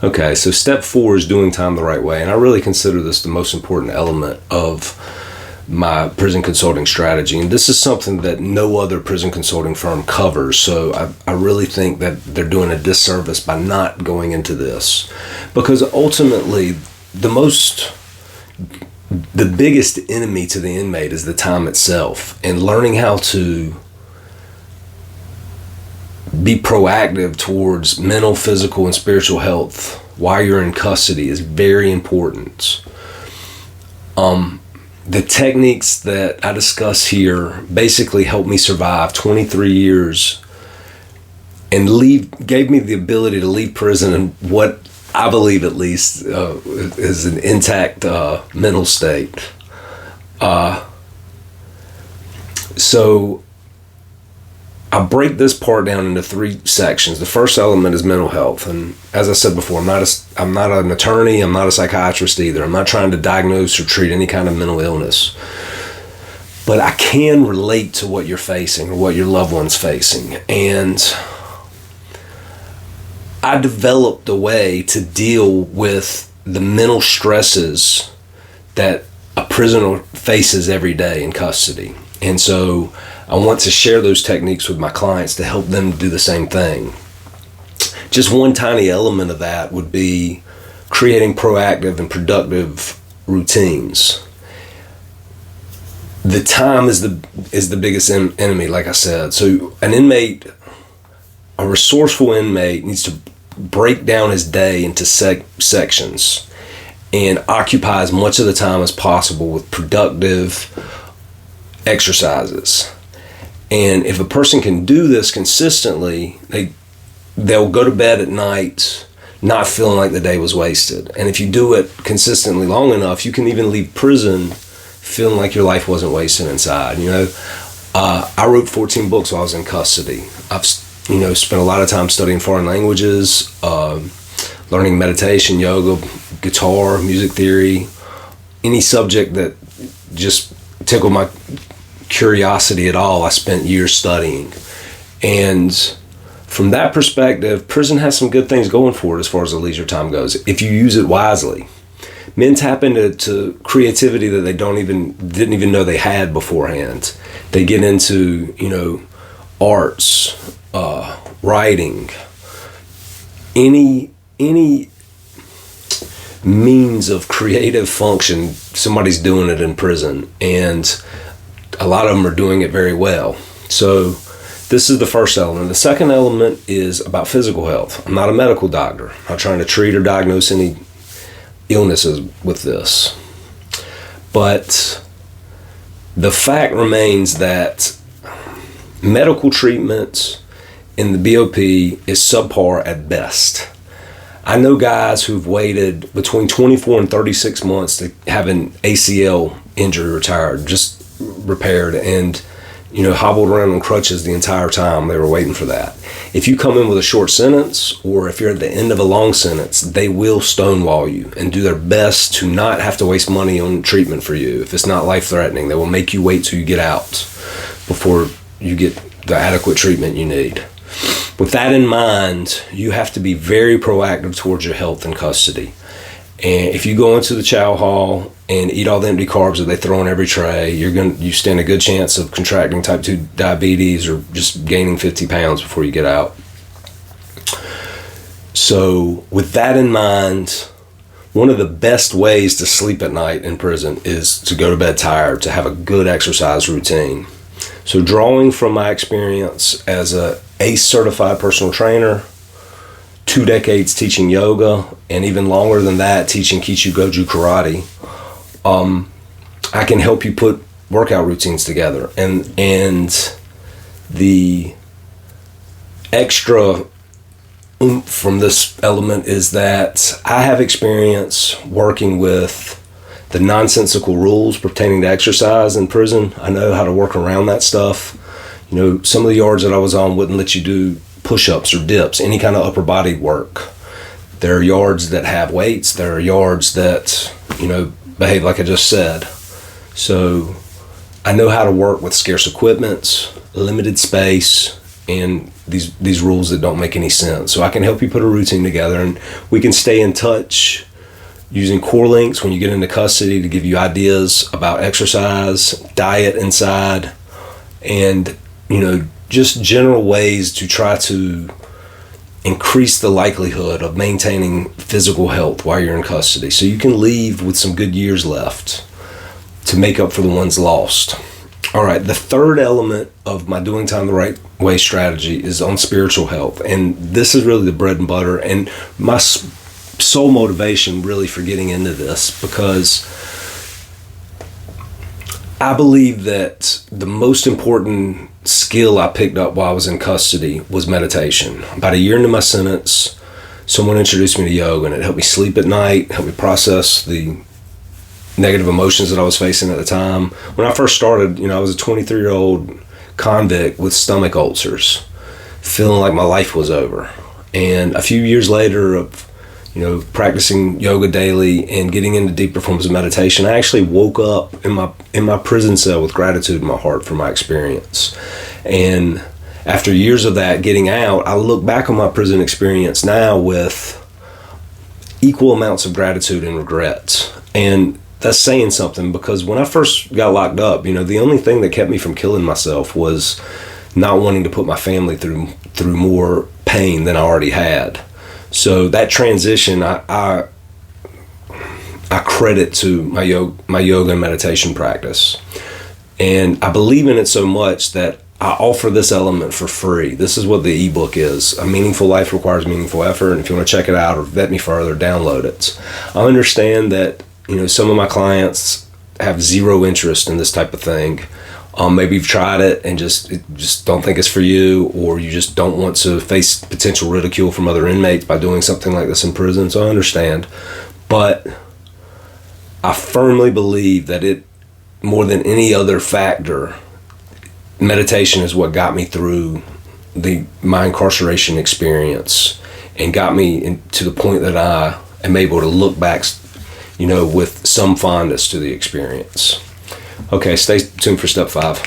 Okay, so step 4 is doing time the right way. And I really consider this the most important element of my prison consulting strategy. And this is something that no other prison consulting firm covers. So I really think that they're doing a disservice by not going into this. Because ultimately, the biggest enemy to the inmate is the time itself. And learning how to be proactive towards mental, physical, and spiritual health while you're in custody is very important. The techniques that I discuss here basically helped me survive 23 years and gave me the ability to leave prison in what I believe at least is an intact mental state. So I break this part down into 3 sections. The first element is mental health, and as I said before, I'm not an attorney. I'm not a psychiatrist either. I'm not trying to diagnose or treat any kind of mental illness, but I can relate to what you're facing or what your loved one's facing, and I developed a way to deal with the mental stresses that a prisoner faces every day in custody. And so I want to share those techniques with my clients to help them do the same thing. Just one tiny element of that would be creating proactive and productive routines. The time is the biggest enemy, like I said. So a resourceful inmate needs to break down his day into sections and occupy as much of the time as possible with productive exercises. And if a person can do this consistently, they'll go to bed at night not feeling like the day was wasted. And if you do it consistently long enough, you can even leave prison feeling like your life wasn't wasted inside. I wrote 14 books while I was in custody. I've spent a lot of time studying foreign languages, learning meditation, yoga, guitar, music theory, any subject that just tickled my curiosity at all. I spent years studying. And from that perspective, prison has some good things going for it as far as the leisure time goes, if you use it wisely. Men tap into creativity that they didn't even know they had beforehand. They get into, arts, writing, any means of creative function. Somebody's doing it in prison, and a lot of them are doing it very well. So this is the first element. The second element is about physical health. I'm not a medical doctor. I'm not trying to treat or diagnose any illnesses with this. But the fact remains that medical treatment in the BOP is subpar at best. I know guys who've waited between 24 and 36 months to have an ACL injury repaired, and hobbled around on crutches the entire time they were waiting for that. If you come in with a short sentence, or if you're at the end of a long sentence, they will stonewall you and do their best to not have to waste money on treatment for you. If it's not life-threatening, they will make you wait till you get out before you get the adequate treatment you need. With that in mind, you have to be very proactive towards your health in custody. And if you go into the chow hall and eat all the empty carbs that they throw on every tray, you stand a good chance of contracting type 2 diabetes or just gaining 50 pounds before you get out. So with that in mind, one of the best ways to sleep at night in prison is to go to bed tired, to have a good exercise routine. So drawing from my experience as a ACE certified personal trainer, 2 decades teaching yoga, and even longer than that teaching Kichu Goju karate, I can help you put workout routines together. And the extra oomph from this element is that I have experience working with the nonsensical rules pertaining to exercise in prison. I know how to work around that stuff. Some of the yards that I was on wouldn't let you do push-ups or dips, any kind of upper body work. There are yards that have weights. There are yards that, behave like I just said. So I know how to work with scarce equipment, limited space, and these rules that don't make any sense. So I can help you put a routine together, and we can stay in touch using core links when you get into custody to give you ideas about exercise, diet inside, and just general ways to try to increase the likelihood of maintaining physical health while you're in custody, so you can leave with some good years left to make up for the ones lost. All right, the third element of my doing time the right way strategy is on spiritual health, and this is really the bread and butter and my sole motivation really for getting into this, because I believe that the most important skill I picked up while I was in custody was meditation. About a year into my sentence, someone introduced me to yoga, and it helped me sleep at night, helped me process the negative emotions that I was facing at the time. When I first started, I was a 23-year-old convict with stomach ulcers, feeling like my life was over. And a few years later of practicing yoga daily and getting into deeper forms of meditation, I actually woke up in my prison cell with gratitude in my heart for my experience. And after years of that, getting out, I look back on my prison experience now with equal amounts of gratitude and regret. And that's saying something, because when I first got locked up, the only thing that kept me from killing myself was not wanting to put my family through more pain than I already had. So that transition, I credit to my yoga and meditation practice. And I believe in it so much that I offer this element for free. This is what the ebook is. A Meaningful Life Requires Meaningful Effort. And if you want to check it out or vet me further, download it. I understand that, some of my clients have zero interest in this type of thing. Maybe you've tried it and just don't think it's for you, or you just don't want to face potential ridicule from other inmates by doing something like this in prison. So I understand. But I firmly believe that it, more than any other factor, meditation is what got me through my incarceration experience and got me to the point that I am able to look back, with some fondness to the experience. Okay, stay tuned for step 5.